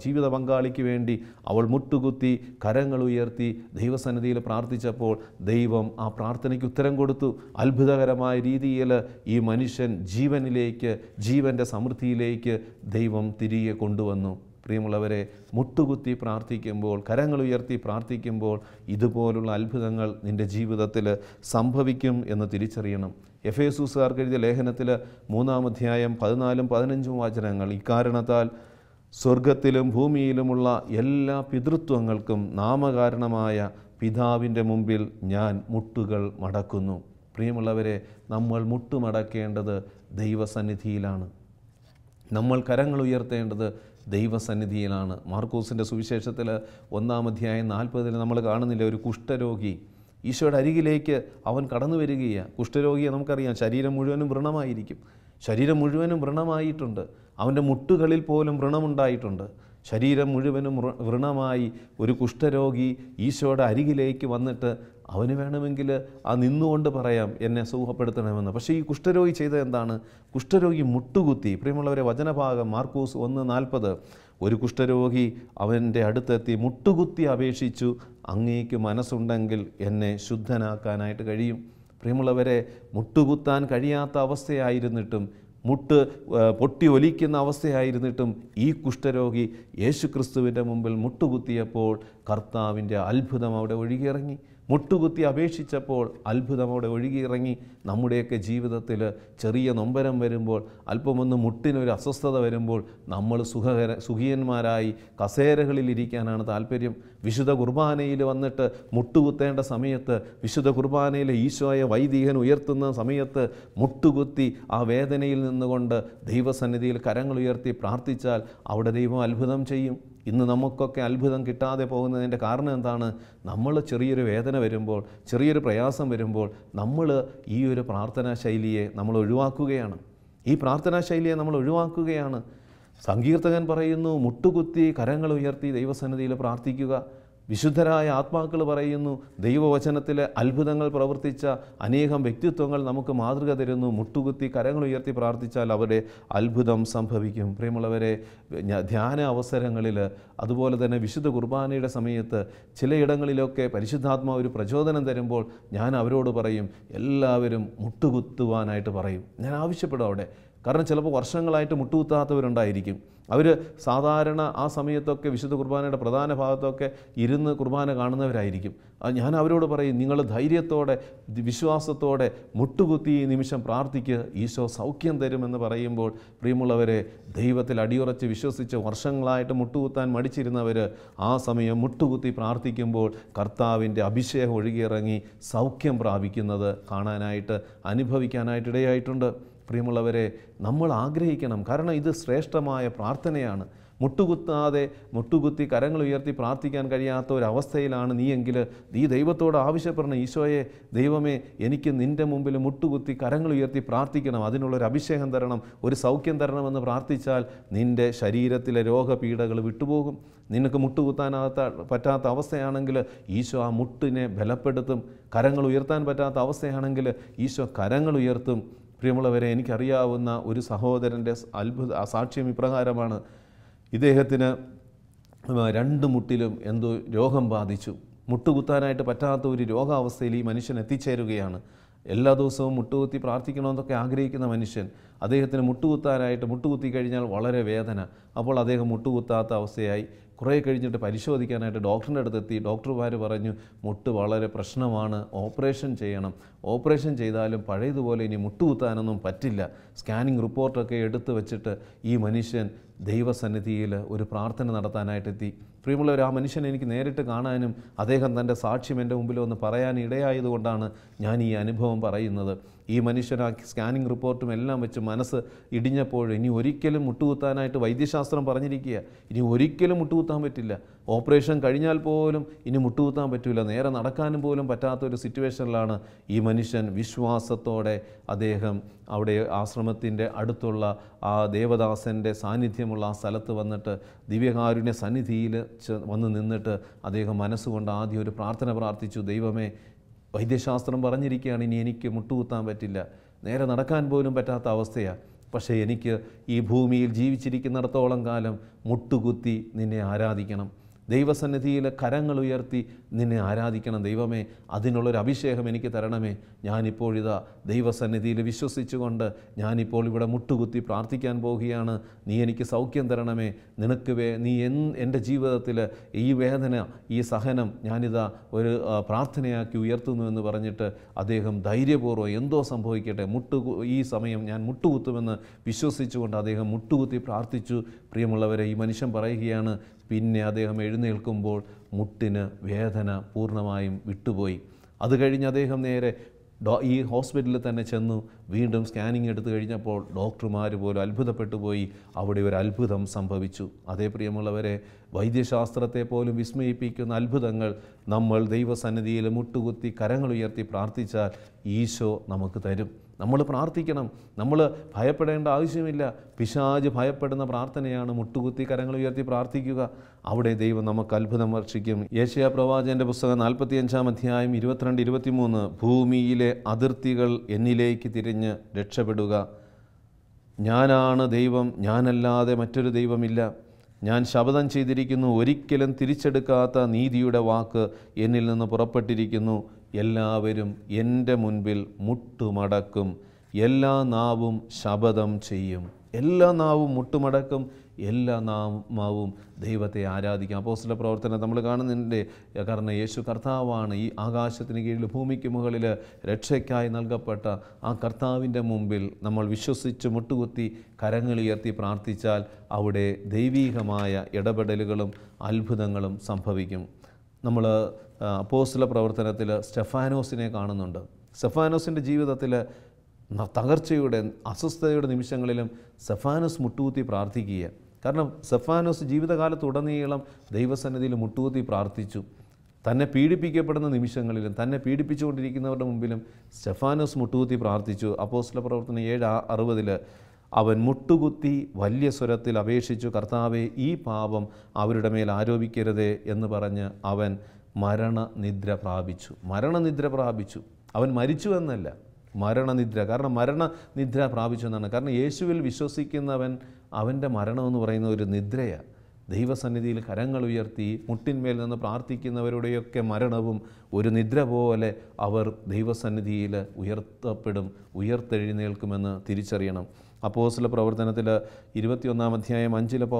ജീവിത പങ്കാളിക്ക് വേണ്ടി അവൾ മുട്ടുകുത്തി കരങ്ങൾ ഉയർത്തി ദൈവസന്നിധിയിൽ പ്രാർത്ഥിച്ചപ്പോൾ ദൈവം ആ പ്രാർത്ഥനയ്ക്ക് ഉത്തരം കൊടുത്തു. അത്ഭുതകരമായ രീതിയിൽ ഈ മനുഷ്യൻ ജീവൻ്റെ സമൃദ്ധിയിലേക്ക് ദൈവം തിരികെ കൊണ്ടുവന്നു. പ്രിയമുള്ളവരെ, മുട്ടുകുത്തി പ്രാർത്ഥിക്കുമ്പോൾ, കരങ്ങൾ ഉയർത്തി പ്രാർത്ഥിക്കുമ്പോൾ ഇതുപോലുള്ള അത്ഭുതങ്ങൾ നിൻ്റെ ജീവിതത്തിൽ സംഭവിക്കും എന്ന് തിരിച്ചറിയണം. എഫേസൂസുകാർക്ക് എഴുതിയ ലേഖനത്തിൽ 3-ാം അധ്യായം 14-15 വചനങ്ങൾ, ഇക്കാരണത്താൽ സ്വർഗത്തിലും ഭൂമിയിലുമുള്ള എല്ലാ പിതൃത്വങ്ങൾക്കും നാമകാരണമായ പിതാവിൻ്റെ മുമ്പിൽ ഞാൻ മുട്ടുകൾ മടക്കുന്നു. പ്രിയമുള്ളവരെ, നമ്മൾ മുട്ടുമടക്കേണ്ടത് ദൈവസന്നിധിയിലാണ്. നമ്മൾ കരങ്ങൾ ഉയർത്തേണ്ടത് ദൈവസന്നിധിയിലാണ്. മാർക്കോസിൻ്റെ സുവിശേഷത്തിൽ 1-ാം അധ്യായം 40 നമ്മൾ കാണുന്നില്ല, ഒരു കുഷ്ഠരോഗി ഈശോയുടെ അരികിലേക്ക് അവൻ കടന്നു വരികയാണ്. കുഷ്ഠരോഗിയെ നമുക്കറിയാം, ശരീരം മുഴുവനും വ്രണമായിരിക്കും. ശരീരം മുഴുവനും വ്രണമായിട്ടുണ്ട്. അവൻ്റെ മുട്ടുകളിൽ പോലും വ്രണമുണ്ടായിട്ടുണ്ട്. ശരീരം മുഴുവനും വ്രണമായി ഒരു കുഷ്ഠരോഗി ഈശോയുടെ അരികിലേക്ക് വന്നിട്ട് അവന് വേണമെങ്കിൽ നിന്നുകൊണ്ട് പറയാം, എന്നെ സുഖപ്പെടുത്തണമെന്ന്. പക്ഷേ ഈ കുഷ്ഠരോഗി ചെയ്തത് എന്താണ്? കുഷ്ഠരോഗി മുട്ടുകുത്തി. പ്രിയമുള്ളവരെ, വചനഭാഗം മാർക്കോസ് 1:40, ഒരു കുഷ്ഠരോഗി അവൻ്റെ അടുത്തെത്തി മുട്ടുകുത്തി അപേക്ഷിച്ചു, അങ്ങേക്ക് മനസ്സുണ്ടെങ്കിൽ എന്നെ ശുദ്ധനാക്കാനായിട്ട് കഴിയും. പ്രിയമുള്ളവരെ, മുട്ടുകുത്താൻ കഴിയാത്ത അവസ്ഥയായിരുന്നിട്ടും, മുട്ട് പൊട്ടി ഒലിക്കുന്ന അവസ്ഥയായിരുന്നിട്ടും ഈ കുഷ്ഠരോഗി യേശു ക്രിസ്തുവിൻ്റെ മുമ്പിൽ മുട്ടുകുത്തിയപ്പോൾ കർത്താവിൻ്റെ അത്ഭുതം അവിടെ ഒഴുകിയിറങ്ങി. മുട്ടുകുത്തി അപേക്ഷിച്ചപ്പോൾ അത്ഭുതമോടെ ഒഴുകിയിറങ്ങി. നമ്മുടെയൊക്കെ ജീവിതത്തിൽ ചെറിയ നൊമ്പരം വരുമ്പോൾ, അല്പമൊന്ന് മുട്ടിനൊരു അസ്വസ്ഥത വരുമ്പോൾ നമ്മൾ സുഖിയന്മാരായി കസേരകളിലിരിക്കാനാണ് താല്പര്യം. വിശുദ്ധ കുർബാനയിൽ വന്നിട്ട് മുട്ടുകുത്തേണ്ട സമയത്ത്, വിശുദ്ധ കുർബാനയിൽ ഈശോയെ വൈദികൻ ഉയർത്തുന്ന സമയത്ത് മുട്ടുകുത്തി ആ വേദനയിൽ നിന്നുകൊണ്ട് ദൈവസന്നിധിയിൽ കരങ്ങൾ ഉയർത്തി പ്രാർത്ഥിച്ചാൽ അവിടെ ദൈവം അത്ഭുതം ചെയ്യും. ഇന്ന് നമുക്കൊക്കെ അത്ഭുതം കിട്ടാതെ പോകുന്നതിൻ്റെ കാരണം എന്താണ്? നമ്മൾ ചെറിയൊരു വേദന വരുമ്പോൾ, ചെറിയൊരു പ്രയാസം വരുമ്പോൾ നമ്മൾ ഈ ഒരു പ്രാർത്ഥനാ ശൈലിയെ നമ്മൾ ഒഴിവാക്കുകയാണ്. ഈ പ്രാർത്ഥനാ ശൈലിയെ നമ്മൾ ഒഴിവാക്കുകയാണ്. സങ്കീർത്തകൻ പറയുന്നു, മുട്ടുകുത്തി കരങ്ങൾ ഉയർത്തി ദൈവസന്നിധിയിൽ പ്രാർത്ഥിക്കുക. വിശുദ്ധരായ ആത്മാക്കൾ പറയുന്നു, ദൈവവചനത്തിലെ അത്ഭുതങ്ങൾ പ്രവർത്തിച്ച അനേകം വ്യക്തിത്വങ്ങൾ നമുക്ക് മാതൃക തരുന്നു. മുട്ടുകുത്തി കരങ്ങൾ ഉയർത്തി പ്രാർത്ഥിച്ചാൽ അവരുടെ അത്ഭുതം സംഭവിക്കും. പ്രിയമുള്ളവരെ, ധ്യാന അവസരങ്ങളിൽ, അതുപോലെ തന്നെ വിശുദ്ധ കുർബാനയുടെ സമയത്ത് ചിലയിടങ്ങളിലൊക്കെ പരിശുദ്ധാത്മാവ് ഒരു പ്രചോദനം തരുമ്പോൾ ഞാൻ അവരോട് പറയും, എല്ലാവരും മുട്ടുകുത്തുവാനായിട്ട് പറയും. ഞാൻ ആവശ്യപ്പെടും അവിടെ. കാരണം ചിലപ്പോൾ വർഷങ്ങളായിട്ട് മുട്ടുകുത്താത്തവരുണ്ടായിരിക്കും. അവർ സാധാരണ ആ സമയത്തൊക്കെ വിശുദ്ധ കുർബാനയുടെ പ്രധാന ഭാഗത്തൊക്കെ ഇരുന്ന് കുർബാന കാണുന്നവരായിരിക്കും. ഞാൻ അവരോട് പറയും, നിങ്ങൾ ധൈര്യത്തോടെ വിശ്വാസത്തോടെ മുട്ടുകുത്തി ഈ നിമിഷം പ്രാർത്ഥിക്കുക, ഈശോ സൗഖ്യം തരുമെന്ന് പറയുമ്പോൾ പ്രിയമുള്ളവരെ, ദൈവത്തിൽ അടിയുറച്ച് വിശ്വസിച്ച് വർഷങ്ങളായിട്ട് മുട്ടുകുത്താൻ മടിച്ചിരുന്നവർ ആ സമയം മുട്ടുകുത്തി പ്രാർത്ഥിക്കുമ്പോൾ കർത്താവിൻ്റെ അഭിഷേകം ഒഴുകിയിറങ്ങി സൗഖ്യം പ്രാപിക്കുന്നത് കാണാനായിട്ട്, അനുഭവിക്കാനായിട്ട് ഇടയായിട്ടുണ്ട്. പ്രിയമുള്ളവരെ, നമ്മൾ ആഗ്രഹിക്കണം. കാരണം ഇത് ശ്രേഷ്ഠമായ പ്രാർത്ഥനയാണ്. മുട്ടുകുത്തി കരങ്ങൾ ഉയർത്തി പ്രാർത്ഥിക്കാൻ കഴിയാത്ത ഒരവസ്ഥയിലാണ് നീയെങ്കിൽ നീ ദൈവത്തോട് ആവശ്യപ്പെടണം, ഈശോയെ, ദൈവമേ, എനിക്ക് നിൻ്റെ മുമ്പിൽ മുട്ടുകുത്തി കരങ്ങൾ ഉയർത്തി പ്രാർത്ഥിക്കണം, അതിനുള്ളൊരു അഭിഷേകം തരണം, ഒരു സൗഖ്യം തരണമെന്ന് പ്രാർത്ഥിച്ചാൽ നിൻ്റെ ശരീരത്തിലെ രോഗപീഠകൾ വിട്ടുപോകും. നിനക്ക് പറ്റാത്ത അവസ്ഥയാണെങ്കിൽ ഈശോ ആ മുട്ടിനെ ബലപ്പെടുത്തും. കരങ്ങൾ ഉയർത്താൻ പറ്റാത്ത അവസ്ഥയാണെങ്കിൽ ഈശോ കരങ്ങൾ ഉയർത്തും. പ്രിയമുള്ളവരെ, എനിക്കറിയാവുന്ന ഒരു സഹോദരൻ്റെ സാക്ഷ്യം ഇപ്രകാരമാണ്. ഇദ്ദേഹത്തിന് 2 മുട്ടിലും എന്തോ രോഗം ബാധിച്ചു. മുട്ടുകുത്താനായിട്ട് പറ്റാത്ത ഒരു രോഗാവസ്ഥയിൽ ഈ മനുഷ്യൻ എത്തിച്ചേരുകയാണ്. എല്ലാ ദിവസവും മുട്ടുകുത്തി പ്രാർത്ഥിക്കണമെന്നൊക്കെ ആഗ്രഹിക്കുന്ന മനുഷ്യൻ, അദ്ദേഹത്തിന് മുട്ടുകുത്തി കഴിഞ്ഞാൽ വളരെ വേദന. അപ്പോൾ അദ്ദേഹം മുട്ടുകുത്താത്ത അവസ്ഥയായി. കുറേ കഴിഞ്ഞിട്ട് പരിശോധിക്കാനായിട്ട് ഡോക്ടറിൻ്റെ അടുത്തെത്തി. ഡോക്ടർമാർ പറഞ്ഞു, മുട്ട് വളരെ പ്രശ്നമാണ്, ഓപ്പറേഷൻ ചെയ്യണം. ഓപ്പറേഷൻ ചെയ്താലും പഴയതുപോലെ ഇനി മുട്ടുകുത്താനൊന്നും പറ്റില്ല. സ്കാനിങ് റിപ്പോർട്ടൊക്കെ എടുത്തു വച്ചിട്ട് ഈ മനുഷ്യൻ ദൈവസന്നിധിയിൽ ഒരു പ്രാർത്ഥന നടത്താനായിട്ടെത്തി. പ്രിയമുള്ളവർ, ആ മനുഷ്യനെ എനിക്ക് നേരിട്ട് കാണാനും അദ്ദേഹം തൻ്റെ സാക്ഷ്യം എൻ്റെ മുമ്പിൽ ഒന്ന് പറയാൻ ഇടയായതുകൊണ്ടാണ് ഞാൻ ഈ അനുഭവം പറയുന്നത്. ഈ മനുഷ്യൻ ആ സ്കാനിങ് റിപ്പോർട്ടും എല്ലാം വെച്ച് മനസ്സ് ഇടിഞ്ഞപ്പോൾ ഇനി ഒരിക്കലും മുട്ടുകുത്താനായിട്ട് വൈദ്യശാസ്ത്രം പറഞ്ഞിരിക്കുക, ഇനി ഒരിക്കലും മുട്ടുകുത്താൻ പറ്റില്ല. ഓപ്പറേഷൻ കഴിഞ്ഞാൽ പോലും ഇനി മുട്ടുകുത്താൻ പറ്റില്ല. നേരെ നടക്കാനും പോലും പറ്റാത്തൊരു സിറ്റുവേഷനിലാണ് ഈ മനുഷ്യൻ. വിശ്വാസത്തോടെ അദ്ദേഹം അവിടെ ആശ്രമത്തിൻ്റെ അടുത്തുള്ള ആ ദേവദാസൻ്റെ സാന്നിധ്യമുള്ള ആ സ്ഥലത്ത് വന്നിട്ട് ദിവ്യകാരുണ്യ സന്നിധിയിൽ വന്ന് നിന്നിട്ട് അദ്ദേഹം മനസ്സുകൊണ്ട് ആദ്യം ഒരു പ്രാർത്ഥന പ്രാർത്ഥിച്ചു. ദൈവമേ, വൈദ്യശാസ്ത്രം പറഞ്ഞിരിക്കുകയാണ് ഇനി എനിക്ക് മുട്ടുകുത്താൻ പറ്റില്ല, നേരെ നടക്കാൻ പോലും പറ്റാത്ത അവസ്ഥയാണ്. പക്ഷേ എനിക്ക് ഈ ഭൂമിയിൽ ജീവിച്ചിരിക്കുന്നിടത്തോളം കാലം മുട്ടുകുത്തി നിന്നെ ആരാധിക്കണം, ദൈവസന്നിധിയിൽ കരങ്ങൾ ഉയർത്തി നിന്നെ ആരാധിക്കണം. ദൈവമേ, അതിനുള്ളൊരു അഭിഷേകം എനിക്ക് തരണമേ. ഞാനിപ്പോഴിതാ ദൈവസന്നിധിയിൽ വിശ്വസിച്ചുകൊണ്ട് ഞാനിപ്പോൾ ഇവിടെ മുട്ടുകുത്തി പ്രാർത്ഥിക്കാൻ പോവുകയാണ്. നീ എനിക്ക് സൗഖ്യം തരണമേ. നീ എൻ്റെ ജീവിതത്തിൽ ഈ വേദന, ഈ സഹനം ഞാനിതാ ഒരു പ്രാർത്ഥനയാക്കി ഉയർത്തുന്നു എന്ന് പറഞ്ഞിട്ട് അദ്ദേഹം ധൈര്യപൂർവ്വം എന്തോ സംഭവിക്കട്ടെ, ഈ സമയം ഞാൻ മുട്ടുകുത്തുമെന്ന് വിശ്വസിച്ചുകൊണ്ട് അദ്ദേഹം മുട്ടുകുത്തി പ്രാർത്ഥിച്ചു. പ്രിയമുള്ളവരെ, ഈ മനുഷ്യൻ പറയുകയാണ്, പിന്നെ അദ്ദേഹം എഴുന്നേൽക്കുമ്പോൾ മുട്ടിന് വേദന പൂർണ്ണമായും വിട്ടുപോയി. അത് കഴിഞ്ഞ് അദ്ദേഹം നേരെ ഈ ഹോസ്പിറ്റലിൽ തന്നെ ചെന്നു. വീണ്ടും സ്കാനിങ് എടുത്തു കഴിഞ്ഞപ്പോൾ ഡോക്ടർമാർ പോലും അത്ഭുതപ്പെട്ടു പോയി. അവിടെ ഒരു അത്ഭുതം സംഭവിച്ചു. അതേ പ്രിയമുള്ളവരെ, വൈദ്യശാസ്ത്രത്തെ പോലും വിസ്മയിപ്പിക്കുന്ന അത്ഭുതങ്ങൾ നമ്മൾ ദൈവസന്നിധിയിൽ മുട്ടുകുത്തി കരങ്ങൾ ഉയർത്തി പ്രാർത്ഥിച്ചാൽ ഈശോ നമുക്ക് തരും. നമ്മൾ പ്രാർത്ഥിക്കണം. നമ്മൾ ഭയപ്പെടേണ്ട ആവശ്യമില്ല. പിശാച് ഭയപ്പെടുന്ന പ്രാർത്ഥനയാണ് മുട്ടുകുത്തി കരങ്ങൾ ഉയർത്തി പ്രാർത്ഥിക്കുക. അവിടെ ദൈവം നമുക്ക് അത്ഭുതം വർഷിക്കും. യെശയ്യാ പ്രവാചകന്റെ പുസ്തകം 45-ാം അധ്യായം 22-23. ഭൂമിയിലെ അതിർത്തികൾ എന്നിലേക്ക് തിരിഞ്ഞ് രക്ഷപ്പെടുക. ഞാനാണ് ദൈവം, ഞാനല്ലാതെ മറ്റൊരു ദൈവമില്ല. ഞാൻ ശപഥം ചെയ്തിരിക്കുന്നു, ഒരിക്കലും തിരിച്ചെടുക്കാത്ത നീതിയുടെ വാക്ക് എന്നിൽ നിന്ന് പുറപ്പെട്ടിരിക്കുന്നു. എല്ലാവരും എൻ്റെ മുൻപിൽ മുട്ടുമടക്കും, എല്ലാ നാവും ശപഥം ചെയ്യും. എല്ലാ നാവും മുട്ടുമടക്കും, എല്ലാ നാമവും ദൈവത്തെ ആരാധിക്കാം. അപ്പോസ്തല പ്രവർത്തനം നമ്മൾ കാണുന്നുണ്ട്. കാരണം യേശു കർത്താവാണ്. ഈ ആകാശത്തിന് കീഴിൽ ഭൂമിക്ക് മുകളിൽ രക്ഷയ്ക്കായി നൽകപ്പെട്ട ആ കർത്താവിൻ്റെ മുമ്പിൽ നമ്മൾ വിശ്വസിച്ച് മുട്ടുകുത്തി കരങ്ങളുയർത്തി പ്രാർത്ഥിച്ചാൽ അവിടെ ദൈവീകമായ ഇടപെടലുകളും അത്ഭുതങ്ങളും സംഭവിക്കും. നമ്മൾ അപ്പോസ്തല പ്രവർത്തനത്തിൽ സ്റ്റെഫാനോസിനെ കാണുന്നുണ്ട്. സ്റ്റെഫാനോസിൻ്റെ ജീവിതത്തിൽ തകർച്ചയുടെ അസ്വസ്ഥതയുടെ നിമിഷങ്ങളിലും സ്റ്റെഫാനോസ് മുട്ടുകുത്തി പ്രാർത്ഥിക്കുക. കാരണം സ്റ്റെഫാനോസ് ജീവിതകാലത്തുടനീളം ദൈവസന്നിധിയിൽ മുട്ടുകുത്തി പ്രാർത്ഥിച്ചു. തന്നെ പീഡിപ്പിക്കപ്പെടുന്ന നിമിഷങ്ങളിലും തന്നെ പീഡിപ്പിച്ചുകൊണ്ടിരിക്കുന്നവരുടെ മുമ്പിലും സ്റ്റെഫാനോസ് മുട്ടുകുത്തി പ്രാർത്ഥിച്ചു. അപ്പോസ്തല പ്രവർത്തനം 7:60 അവൻ മുട്ടുകുത്തി വലിയ സ്വരത്തിൽ അപേക്ഷിച്ചു, കർത്താവേ, ഈ പാപം അവരുടെ മേൽ ആരോപിക്കരുതേ എന്ന് പറഞ്ഞ് അവൻ മരണനിദ്ര പ്രാപിച്ചു. അവൻ മരിച്ചു എന്നല്ല, മരണനിദ്ര. കാരണം മരണനിദ്ര പ്രാപിച്ചു എന്നാണ്. കാരണം യേശുവിൽ വിശ്വസിക്കുന്നവൻ അവൻ്റെ മരണമെന്ന് പറയുന്ന ഒരു നിദ്രയാണ്. ദൈവസന്നിധിയിൽ കരങ്ങൾ ഉയർത്തി മുട്ടിന്മേൽ നിന്ന് പ്രാർത്ഥിക്കുന്നവരുടെയൊക്കെ മരണവും ഒരു നിദ്ര പോലെ അവർ ദൈവസന്നിധിയിൽ ഉയർത്തെഴുന്നേൽക്കുമെന്ന് തിരിച്ചറിയണം. അപ്പോസ്തല പ്രവർത്തനത്തിൽ 21-ാം അധ്യായം 5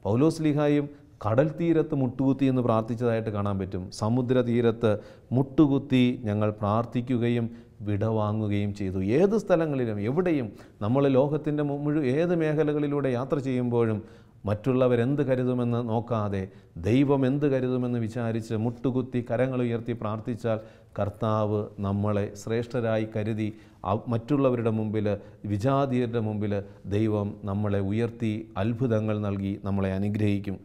പൗലോസ്ലീഹായും കടൽ തീരത്ത് മുട്ടുകുത്തി എന്ന് പ്രാർത്ഥിച്ചതായിട്ട് കാണാൻ പറ്റും. സമുദ്രതീരത്ത് മുട്ടുകുത്തി ഞങ്ങൾ പ്രാർത്ഥിക്കുകയും വിടവാങ്ങുകയും ചെയ്തു. ഏത് സ്ഥലങ്ങളിലും എവിടെയും നമ്മൾ ലോകത്തിൻ്റെ ഏത് മേഖലകളിലൂടെ യാത്ര ചെയ്യുമ്പോഴും മറ്റുള്ളവരെന്ത് കരുതുമെന്ന് നോക്കാതെ ദൈവം എന്ത് കരുതുമെന്ന് വിചാരിച്ച് മുട്ടുകുത്തി കരങ്ങൾ ഉയർത്തി പ്രാർത്ഥിച്ചാൽ കർത്താവ് നമ്മളെ ശ്രേഷ്ഠരായി കരുതി മറ്റുള്ളവരുടെ മുമ്പിൽ, വിജാതീയരുടെ മുമ്പിൽ ദൈവം നമ്മളെ ഉയർത്തി അത്ഭുതങ്ങൾ നൽകി നമ്മളെ അനുഗ്രഹിക്കും.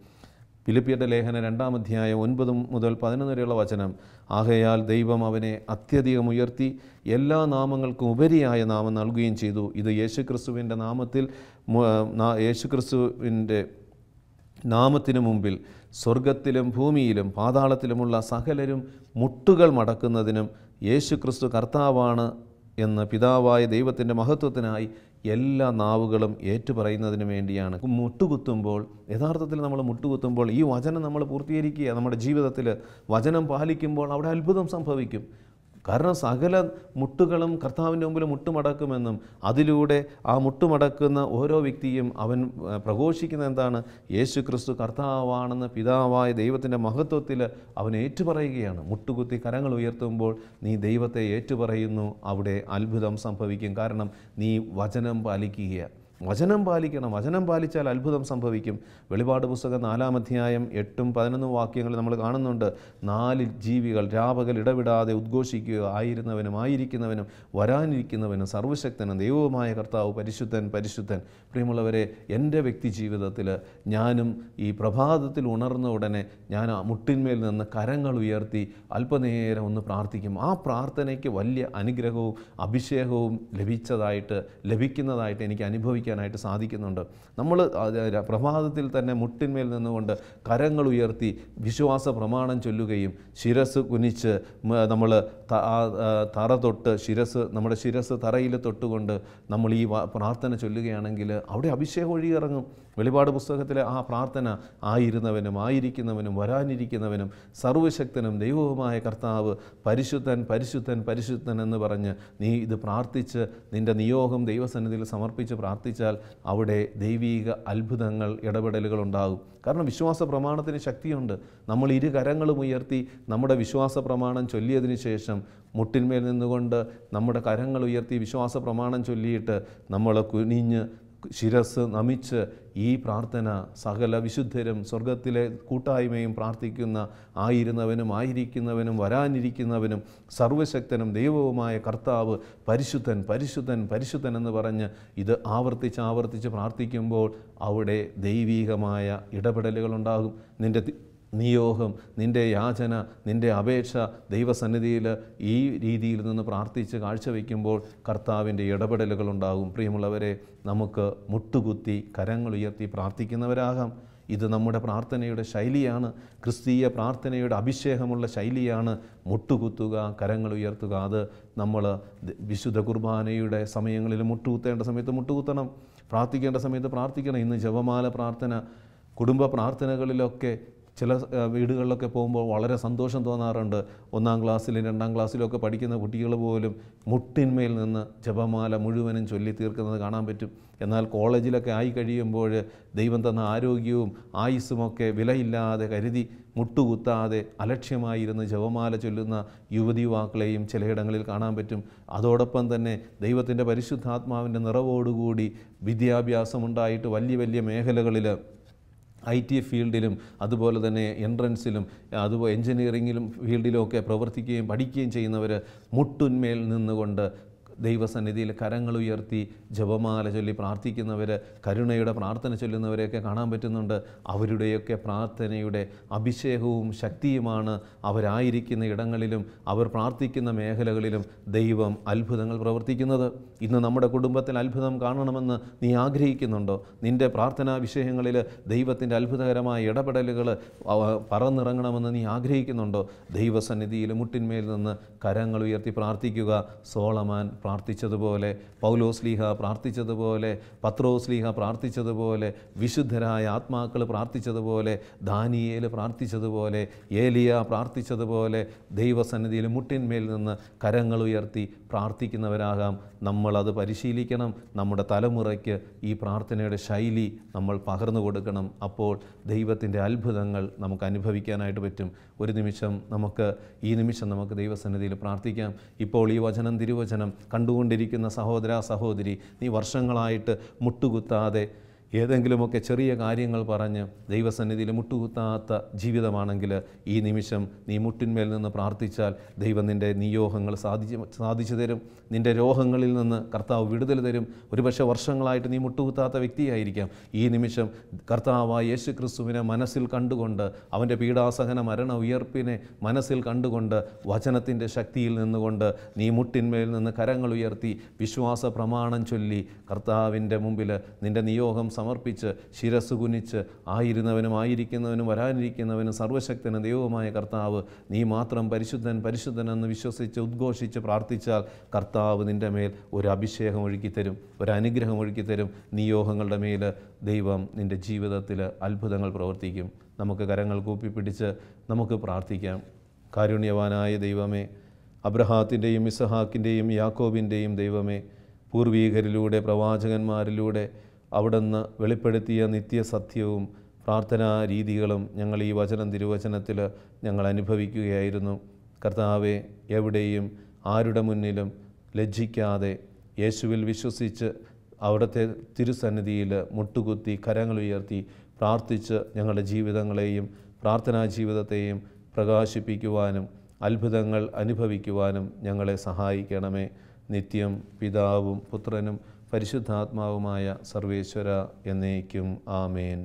ഫിലിപ്പിയരുടെ ലേഖനം 2-ാം അധ്യായം 9 മുതൽ 11 വരെയുള്ള വചനം, ആകയാൽ ദൈവം അവനെ അത്യധികം ഉയർത്തി എല്ലാ നാമങ്ങൾക്കും ഉപരിയായ നാമം നൽകുകയും ചെയ്തു. ഇത് യേശുക്രിസ്തുവിൻ്റെ നാമത്തിനു മുമ്പിൽ സ്വർഗത്തിലും ഭൂമിയിലും പാതാളത്തിലുമുള്ള സകലരും മുട്ടുകൾ മടക്കുന്നതിനും യേശുക്രിസ്തു കർത്താവാണ് എന്ന് പിതാവായ ദൈവത്തിൻ്റെ മഹത്വത്തിനായി എല്ലാ നാവുകളും ഏറ്റുപറയുന്നതിന് വേണ്ടിയാണ്. മുട്ടുകുത്തുമ്പോൾ, യഥാർത്ഥത്തിൽ നമ്മൾ മുട്ടുകുത്തുമ്പോൾ ഈ വചനം നമ്മൾ പൂർത്തീകരിക്കുക. നമ്മുടെ ജീവിതത്തിൽ വചനം പാലിക്കുമ്പോൾ അവിടെ അത്ഭുതം സംഭവിക്കും. കാരണം സകല മുട്ടുകളും കർത്താവിൻ്റെ മുമ്പിൽ മുട്ടുമടക്കുമെന്നും അതിലൂടെ ആ മുട്ടുമടക്കുന്ന ഓരോ വ്യക്തിയും അവൻ പ്രഘോഷിക്കുന്ന എന്താണ്? യേശുക്രിസ്തു കർത്താവാണെന്ന് പിതാവായ ദൈവത്തിൻ്റെ മഹത്വത്തിൽ അവൻ ഏറ്റുപറയുകയാണ്. മുട്ടുകുത്തി കരങ്ങൾ ഉയർത്തുമ്പോൾ നീ ദൈവത്തെ ഏറ്റുപറയുന്നു, അവിടെ അത്ഭുതം സംഭവിക്കും. കാരണം നീ വചനം പാലിക്കുക. വചനം പാലിക്കണം. വചനം പാലിച്ചാൽ അത്ഭുതം സംഭവിക്കും. വെളിപാട് പുസ്തകം 4-ാം അധ്യായം 8-11 വാക്യങ്ങൾ നമ്മൾ കാണുന്നുണ്ട്. 4 ജീവികൾ രാപകൽ ഇടവിടാതെ ഉദ്ഘോഷിക്കുക, ആയിരുന്നവനും ആയിരിക്കുന്നവനും വരാനിരിക്കുന്നവനും സർവ്വശക്തനും ദൈവവുമായ കർത്താവ് പരിശുദ്ധൻ പരിശുദ്ധൻ. പ്രിയമുള്ളവരെ, എൻ്റെ വ്യക്തി ജീവിതത്തിൽ ഞാനും ഈ പ്രഭാതത്തിൽ ഉണർന്ന ഉടനെ ഞാൻ ആ മുട്ടിന്മേൽ നിന്ന് കരങ്ങൾ ഉയർത്തി അല്പനേരം ഒന്ന് പ്രാർത്ഥിക്കും. ആ പ്രാർത്ഥനയ്ക്ക് വലിയ അനുഗ്രഹവും അഭിഷേകവും ലഭിക്കുന്നതായിട്ട് എനിക്ക് അനുഭവിക്കാനായിട്ട് സാധിക്കുന്നുണ്ട്. നമ്മൾ പ്രഭാതത്തിൽ തന്നെ മുട്ടിന്മേൽ നിന്നുകൊണ്ട് കരങ്ങൾ ഉയർത്തി വിശ്വാസ പ്രമാണം ചൊല്ലുകയും ശിരസ് കുനിച്ച് നമ്മൾ തറ തൊട്ട് നമ്മുടെ ശിരസ് തറയിൽ തൊട്ടുകൊണ്ട് നമ്മൾ ഈ പ്രാർത്ഥന ചൊല്ലുകയാണെങ്കിൽ അവിടെ അഭിഷേകം ഒഴുകിയിറങ്ങും. വെളിപാട് പുസ്തകത്തിലെ ആ പ്രാർത്ഥന, ആയിരുന്നവനും ആയിരിക്കുന്നവനും വരാനിരിക്കുന്നവനും സർവ്വശക്തനും ദൈവവുമായ കർത്താവ് പരിശുദ്ധൻ പരിശുദ്ധൻ പരിശുദ്ധൻ എന്ന് പറഞ്ഞ് നീ ഇത് പ്രാർത്ഥിച്ച് നിൻ്റെ നിയോഗം ദൈവസന്നിധിയിൽ സമർപ്പിച്ച് പ്രാർത്ഥിച്ചാൽ അവിടെ ദൈവീക അത്ഭുതങ്ങൾ, ഇടപെടലുകൾ ഉണ്ടാകും. കാരണം വിശ്വാസ പ്രമാണത്തിന് ശക്തിയുണ്ട്. നമ്മൾ 2 കരങ്ങളും ഉയർത്തി നമ്മുടെ വിശ്വാസ പ്രമാണം ചൊല്ലിയതിന് ശേഷം മുട്ടിന്മേൽ നിന്നുകൊണ്ട് നമ്മുടെ കരങ്ങൾ ഉയർത്തി വിശ്വാസ പ്രമാണം ചൊല്ലിയിട്ട് നമ്മൾ കുനിഞ്ഞ് ശിരസ് നമിച്ച് ഈ പ്രാർത്ഥന സകല വിശുദ്ധരും സ്വർഗത്തിലെ കൂട്ടായ്മയും പ്രാർത്ഥിക്കുന്ന ആയിരുന്നവനും ആയിരിക്കുന്നവനും വരാനിരിക്കുന്നവനും സർവ്വശക്തനും ദൈവവുമായ കർത്താവ് പരിശുദ്ധൻ പരിശുദ്ധൻ പരിശുദ്ധൻ എന്ന് പറഞ്ഞ് ഇത് ആവർത്തിച്ച് പ്രാർത്ഥിക്കുമ്പോൾ അവിടെ ദൈവീകമായ ഇടപെടലുകളുണ്ടാകും. നിൻ്റെ നിയോഗം, നിൻ്റെ യാചന, നിൻ്റെ അപേക്ഷ ദൈവസന്നിധിയിൽ ഈ രീതിയിൽ നിന്ന് പ്രാർത്ഥിച്ച് കാഴ്ചവെക്കുമ്പോൾ കർത്താവിൻ്റെ ഇടപെടലുകളുണ്ടാകും. പ്രിയമുള്ളവരെ, നമുക്ക് മുട്ടുകുത്തി കരങ്ങൾ ഉയർത്തി പ്രാർത്ഥിക്കുന്നവരാകാം. ഇത് നമ്മുടെ പ്രാർത്ഥനയുടെ ശൈലിയാണ്. ക്രിസ്തീയ പ്രാർത്ഥനയുടെ അഭിഷേകമുള്ള ശൈലിയാണ് മുട്ടുകുത്തുക, കരങ്ങൾ ഉയർത്തുക. അത് നമ്മൾ വിശുദ്ധ കുർബാനയുടെ സമയങ്ങളിൽ മുട്ടുകുത്തേണ്ട സമയത്ത് മുട്ടുകുത്തണം, പ്രാർത്ഥിക്കേണ്ട സമയത്ത് പ്രാർത്ഥിക്കണം. ഇന്ന് ജപമാല പ്രാർത്ഥന, കുടുംബ പ്രാർത്ഥനകളിലൊക്കെ ചില വീടുകളിലൊക്കെ പോകുമ്പോൾ വളരെ സന്തോഷം തോന്നാറുണ്ട്. 1-ാം ക്ലാസ്സിലും 2-ാം ക്ലാസ്സിലും ഒക്കെ പഠിക്കുന്ന കുട്ടികൾ പോലും മുട്ടിന്മേൽ നിന്ന് ജപമാല മുഴുവനും ചൊല്ലി തീർക്കുന്നത് കാണാൻ പറ്റും. എന്നാൽ കോളേജിലൊക്കെ ആയി കഴിയുമ്പോൾ ദൈവം തന്ന ആരോഗ്യവും ആയുസ്സുമൊക്കെ വിലയില്ലാതെ കരുതി മുട്ടുകുത്താതെ അലക്ഷ്യമായിരുന്ന് ജപമാല ചൊല്ലുന്ന യുവതിയുവാക്കളെയും ചിലയിടങ്ങളിൽ കാണാൻ പറ്റും. അതോടൊപ്പം തന്നെ ദൈവത്തിൻ്റെ പരിശുദ്ധാത്മാവിൻ്റെ നിറവോടുകൂടി വിദ്യാഭ്യാസമുണ്ടായിട്ട് വലിയ വലിയ മേഖലകളിൽ IT ഫീൽഡിലും അതുപോലെ തന്നെ എൻട്രൻസിലും അതുപോലെ എൻജിനീയറിങ്ങിലും ഫീൽഡിലുമൊക്കെ പ്രവർത്തിക്കുകയും പഠിക്കുകയും ചെയ്യുന്നവർ മുട്ടിന്മേൽ നിന്നുകൊണ്ട് ദൈവസന്നിധിയിൽ കരങ്ങൾ ഉയർത്തി ജപമാല ചൊല്ലി പ്രാർത്ഥിക്കുന്നവർ, കരുണയുടെ പ്രാർത്ഥന ചൊല്ലുന്നവരെയൊക്കെ കാണാൻ പറ്റുന്നുണ്ട്. അവരുടെയൊക്കെ പ്രാർത്ഥനയുടെ അഭിഷേകവും ശക്തിയുമാണ് അവരായിരിക്കുന്ന ഇടങ്ങളിലും അവർ പ്രാർത്ഥിക്കുന്ന മേഖലകളിലും ദൈവം അത്ഭുതങ്ങൾ പ്രവർത്തിക്കുന്നത്. ഇന്ന് നമ്മുടെ കുടുംബത്തിൽ അത്ഭുതം കാണണമെന്ന് നീ ആഗ്രഹിക്കുന്നുണ്ടോ? നിൻ്റെ പ്രാർത്ഥനാ വിഷയങ്ങളിൽ ദൈവത്തിൻ്റെ അത്ഭുതകരമായ ഇടപെടലുകൾ പറന്നിറങ്ങണമെന്ന് നീ ആഗ്രഹിക്കുന്നുണ്ടോ? ദൈവസന്നിധിയിൽ മുട്ടിന്മേൽ നിന്ന് കരങ്ങൾ ഉയർത്തി പ്രാർത്ഥിക്കുക. സോളമാൻ പ്രാർത്ഥിച്ചതുപോലെ, പൗലോസ്ലീഹ പ്രാർത്ഥിച്ചതുപോലെ, പത്രോസ്ലീഹ പ്രാർത്ഥിച്ചതുപോലെ, വിശുദ്ധരായ ആത്മാക്കൾ പ്രാർത്ഥിച്ചതുപോലെ, ദാനിയേൽ പ്രാർത്ഥിച്ചതുപോലെ, ഏലിയ പ്രാർത്ഥിച്ചതുപോലെ ദൈവസന്നിധിയിൽ മുട്ടിന്മേൽ നിന്ന് കരങ്ങൾ ഉയർത്തി പ്രാർത്ഥിക്കുന്നവരാകാം. നമ്മളത് പരിശീലിക്കണം. നമ്മുടെ തലമുറയ്ക്ക് ഈ പ്രാർത്ഥനയുടെ ശൈലി നമ്മൾ പകർന്നു കൊടുക്കണം. അപ്പോൾ ദൈവത്തിൻ്റെ അത്ഭുതങ്ങൾ നമുക്ക് അനുഭവിക്കാനായിട്ട് പറ്റും. ഈ നിമിഷം നമുക്ക് ദൈവസന്നിധിയിൽ പ്രാർത്ഥിക്കാം. ഇപ്പോൾ ഈ തിരുവചനം കണ്ടുകൊണ്ടിരിക്കുന്ന സഹോദര സഹോദരി, നീ വർഷങ്ങളായിട്ട് മുട്ടുകുത്താതെ ഏതെങ്കിലുമൊക്കെ ചെറിയ കാര്യങ്ങൾ പറഞ്ഞ് ദൈവസന്നിധിയിൽ മുട്ടുകുത്താത്ത ജീവിതമാണെങ്കിൽ ഈ നിമിഷം നീ മുട്ടിന്മേൽ നിന്ന് പ്രാർത്ഥിച്ചാൽ ദൈവം നിൻ്റെ നിയോഗങ്ങൾ സാധിച്ചു തരും. നിൻ്റെ രോഗങ്ങളിൽ നിന്ന് കർത്താവ് വിടുതൽ തരും. ഒരുപക്ഷെ വർഷങ്ങളായിട്ട് നീ മുട്ടുകുത്താത്ത വ്യക്തിയായിരിക്കാം. ഈ നിമിഷം കർത്താവായ യേശു ക്രിസ്തുവിനെ മനസ്സിൽ കണ്ടുകൊണ്ട്, അവൻ്റെ പീഡാസഹന മരണ ഉയർപ്പിനെ മനസ്സിൽ കണ്ടുകൊണ്ട്, വചനത്തിൻ്റെ ശക്തിയിൽ നിന്നുകൊണ്ട് നീ മുട്ടിന്മേൽ നിന്ന് കരങ്ങൾ ഉയർത്തി വിശ്വാസ പ്രമാണം ചൊല്ലി കർത്താവിൻ്റെ മുമ്പിൽ നിൻ്റെ നിയോഗം സമർപ്പിച്ച് ശിരസ് കുനിച്ച്, ആയിരിക്കുന്നവനും വരാനിരിക്കുന്നവനും സർവശക്തനും ദൈവമായ കർത്താവ്, നീ മാത്രം പരിശുദ്ധൻ പരിശുദ്ധനെന്ന് വിശ്വസിച്ച് ഉദ്ഘോഷിച്ച് പ്രാർത്ഥിച്ചാൽ കർത്താവ് നിൻ്റെ മേൽ ഒരു അഭിഷേകം ഒഴുക്കിത്തരും, ഒരു അനുഗ്രഹം ഒഴുക്കിത്തരും. നിയോഗങ്ങളുടെ മേൽ ദൈവം നിൻ്റെ ജീവിതത്തിൽ അത്ഭുതങ്ങൾ പ്രവർത്തിക്കും. നമുക്ക് കരങ്ങൾ കൂപ്പിപ്പിടിച്ച് നമുക്ക് പ്രാർത്ഥിക്കാം. കാരുണ്യവാനായ ദൈവമേ, അബ്രഹാത്തിൻ്റെയും ഇസഹാക്കിൻ്റെയും യാക്കോബിൻ്റെയും ദൈവമേ, പൂർവീകരിലൂടെ പ്രവാചകന്മാരിലൂടെ അവിടുന്ന് വെളിപ്പെടുത്തിയ നിത്യസത്യവും പ്രാർത്ഥനാ രീതികളും ഞങ്ങൾ ഈ തിരുവചനത്തിൽ ഞങ്ങൾ അനുഭവിക്കുകയായിരുന്നു. കർത്താവെ, എവിടെയും ആരുടെ മുന്നിലും ലജ്ജിക്കാതെ യേശുവിൽ വിശ്വസിച്ച് അവിടുത്തെ തിരുസന്നിധിയിൽ മുട്ടുകുത്തി കരങ്ങൾ ഉയർത്തി പ്രാർത്ഥിച്ച് ഞങ്ങളുടെ ജീവിതങ്ങളെയും പ്രാർത്ഥനാ ജീവിതത്തെയും പ്രകാശിപ്പിക്കുവാനും അത്ഭുതങ്ങൾ അനുഭവിക്കുവാനും ഞങ്ങളെ സഹായിക്കണമേ. നിത്യം പിതാവും പുത്രനും പരിശുദ്ധാത്മാവുമായ സർവേശ്വര എന്നേക്കും ആമേൻ.